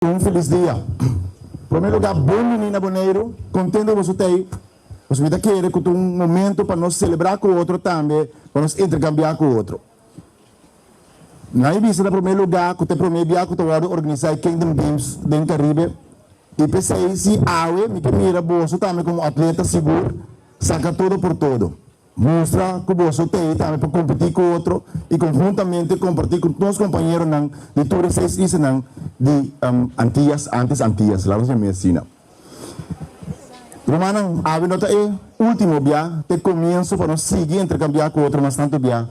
Um feliz dia. Primeiro lugar, bom menina boneiro, contente você ter. Você me quer que um momento para nós celebrar com o outro também, para nós intercambiar com o outro. Na vista, em primeiro lugar, que o primeiro dia que eu organizar Kingdom Games dentro do Caribe, e pensei se awe, me que mira bolso também como atleta seguro, saca tudo por todo. Mostra que o bolso tem também para competir com o outro e conjuntamente compartir com os companheiros de todas as islas de antes, lá você me ensina. Romanang, awe nota último dia, te comienzo para nós seguir intercambiar com o outro, mas tanto dia,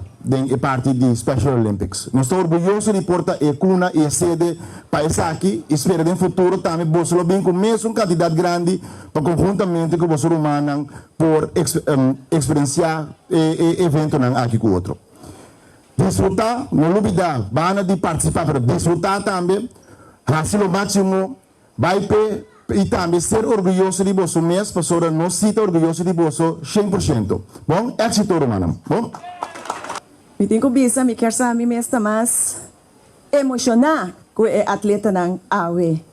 é parte de Special Olympics. Nós estamos orgulhosos de portar a cuna e a sede para essa aqui, espero no futuro também, você lo bem com mesmo quantidade grande, para conjuntamente com os romanang, por experienciar evento aqui com o outro. Desfrutar, não olvidar, vana de participar, para desfrutar também, fazer o máximo, vai ter e também ser orgulhoso de você mesmo, pastora, não se orgulhoso de você 100%. Bom, éxito, romana. Bom? Me tenho bisa, me quer saber mesmo mais emocionar com o atleta ng awe.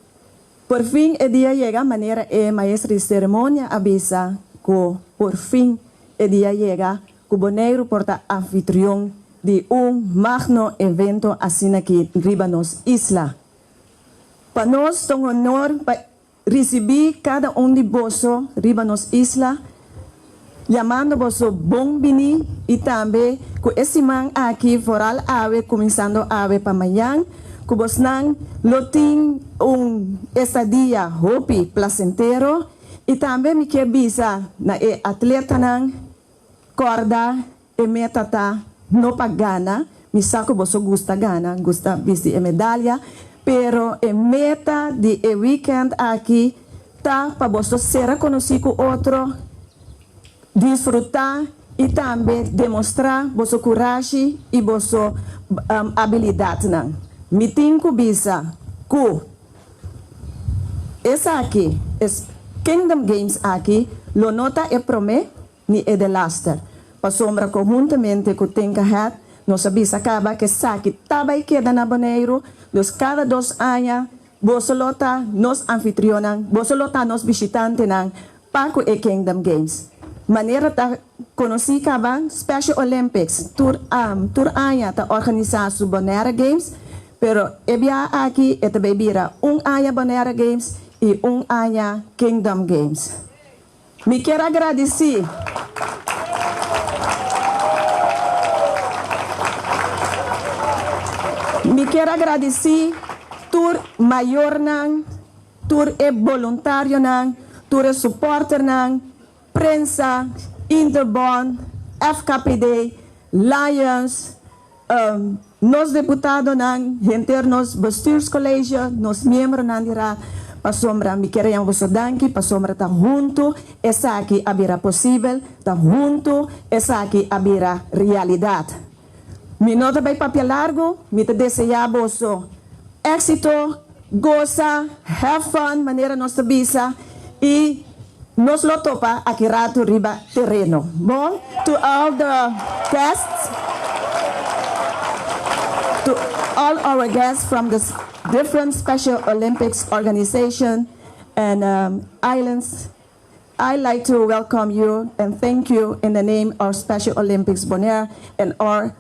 Por fim, o dia chega, maneira é maestra de cerimônia avisa que por fim o dia chega, que o boneiro porta anfitrião de magno evento assim aqui em Ribanos Isla. Para nós, é honor receber cada de vosso Ribanos Isla, chamando vosso bom bini e também com esse man aqui foral ave, começando ave para amanhã, que vos não loting estadia hopi placentero e também me quer bisa na atleta nang corda e metata no pagana, me saco vosso gusta visi e medalha, pero a meta de weekend aqui tá para você ser conhecido com outro, desfrutar e também demonstrar vossa coragem e vossa habilidade. Me tenho bisa que essa aqui, Kingdom Games aqui, lo nota e promete ni e de laster. Pasombra conjuntamente com tem que nós sabemos acaba que saque tabay queda na boneiro, dos cada 2 anos, bosolota nos anfitrionan, bosolota nos visitantes ng Parque e Kingdom Games. Maneira ta conheci acaba Special Olympics, tour anya ta organizar su Bonera Games, pero ebia aqui eta bebira anya Bonera Games e anya Kingdom Games. Me quero agradecer. Me quero agradecer tur maior nang, tur e voluntário nang, tur e supporter nang, prensa, Interbond, FKPD, Lions, nos deputados nang, internos bestuurscollege, nos membros nang dira, pasombra me quero yang vosso danki, pasombra ta junto, essa aqui abira possível, ta junto, essa aqui abira realidade. Mi nota by papel largo, mi te deseja vosso éxito, goza, have fun, maneira nossa bisa e nos lo topa aqui rato riba terreno. Bom, to all the guests, to all our guests from the different Special Olympics organization and islands, I'd like to welcome you and thank you in the name of Special Olympics Bonaire and all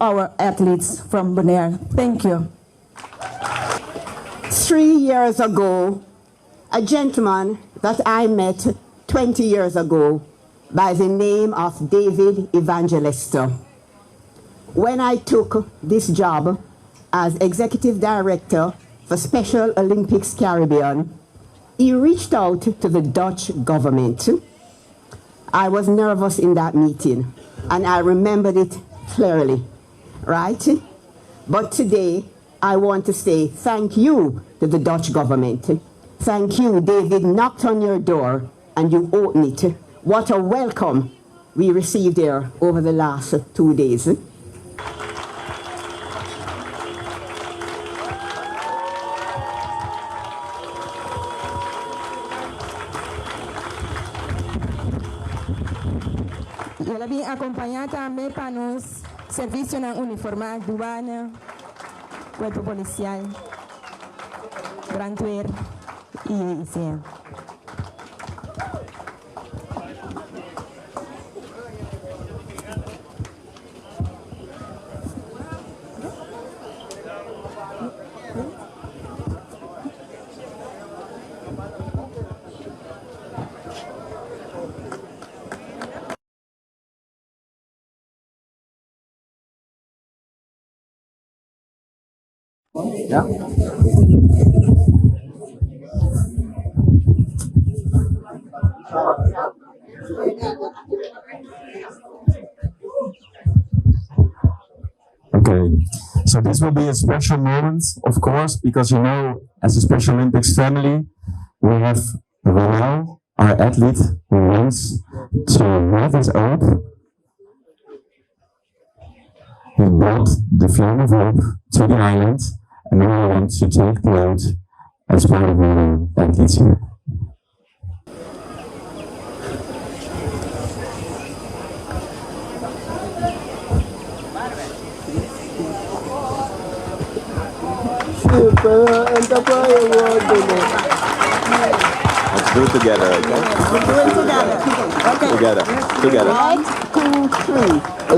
our athletes from Bonaire. Thank you. 3 years ago, a gentleman that I met 20 years ago by the name of David Evangelista. When I took this job as Executive Director for Special Olympics Caribbean, he reached out to the Dutch government. I was nervous in that meeting, and I remembered it clearly, right? But today, I want to say thank you to the Dutch government. Thank you, David knocked on your door and you opened it. What a welcome we received there over the last 2 days. Ela vem acompanhar também para nos serviço na uniforme, aduana, corpo policial. brandweer IEC. Okay, so this will be a special moment, of course, because you know, as a Special Olympics family, we have Ronald, our athlete, who wants to have his oath. He brought the flame of hope to the island, and now we want to take the oath as part of our athletes here. Let's do it together, okay? Do it together. Okay. Together. 1, 2, 3.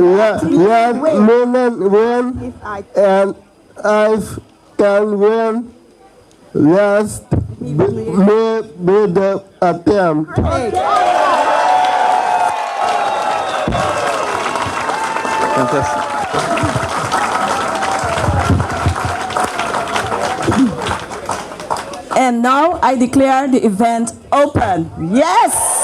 Win, If I and I can win. Last be the attempt. Fantastic. And now I declare the event open. Yes!